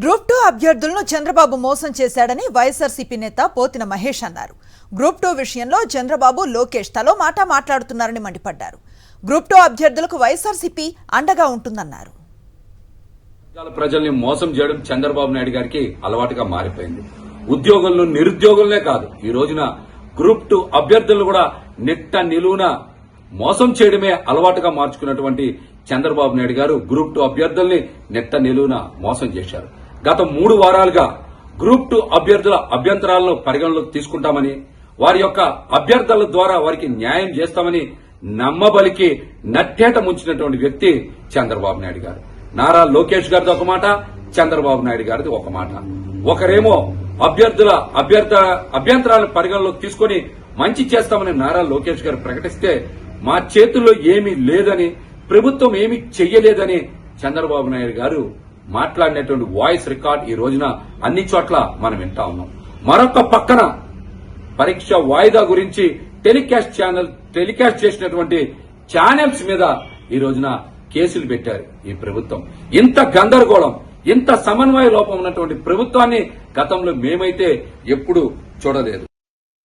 Group 2 అభ్యర్థులను చంద్రబాబు మోసం చేశాడని వైఎస్ఆర్సీపీ నేత పోతిన మహేష్ అన్నారు. గ్రూప్ 2 విషయంలో చంద్రబాబు లోకేష్ తలో మాట మాట్లాడుతున్నారని మండిపడ్డారు. గ్రూప్ 2 అభ్యర్థులకు వైఎస్ఆర్సీపీ అండగా ఉంటుందన్నారు. ప్రజల్ని మోసం చేయడం చంద్రబాబు నాయుడు గారికి అలవాటుగా మారిపోయింది. ఉద్యోగులను నిరుద్యోగులనే కాదు, ఈ రోజున గ్రూప్ 2 అభ్యర్థులను కూడా నిట్ట నిలువున మోసం చేయడమే అలవాటుగా మార్చుకున్నటువంటి చంద్రబాబు నాయుడు గారు గ్రూప్ 2 అభ్యర్థుల్ని నిట్ట నిలువున మోసం చేశారు. గత 3 వారాలుగా గ్రూప్ 2 అభ్యర్థుల అభ్యంతరాలను పరిగణలోకి తీసుకుంటామని, వారి యొక్క అభ్యర్థుల ద్వారా వారికి న్యాయం చేస్తామని నమ్మబలికి నట్టేట ముంచినటువంటి వ్యక్తి చంద్రబాబు నాయుడు గారు. నారా లోకేష్ గారిది ఒక మాట, చంద్రబాబు నాయుడు గారిది ఒక మాట. ఒకరేమో అభ్యర్థుల అభ్యంతరాలను పరిగణలోకి తీసుకుని మంచి చేస్తామని నారా లోకేష్ గారు ప్రకటిస్తే, మా చేతుల్లో ఏమీ లేదని, ప్రభుత్వం ఏమీ చెయ్యలేదని చంద్రబాబు నాయుడు గారు మాట్లాడినటువంటి వాయిస్ రికార్డ్ ఈ రోజున అన్ని చోట్ల మనం వింటా ఉన్నాం. మరొక పక్కన పరీక్ష వాయిదా గురించి టెలికాస్ట్ చేసినటువంటి ఛానల్స్ మీద ఈ రోజున కేసులు పెట్టారు ఈ ప్రభుత్వం. ఇంత గందరగోళం, ఇంత సమన్వయ లోపం ఉన్నటువంటి ప్రభుత్వాన్ని గతంలో మేమైతే ఎప్పుడూ చూడలేదు.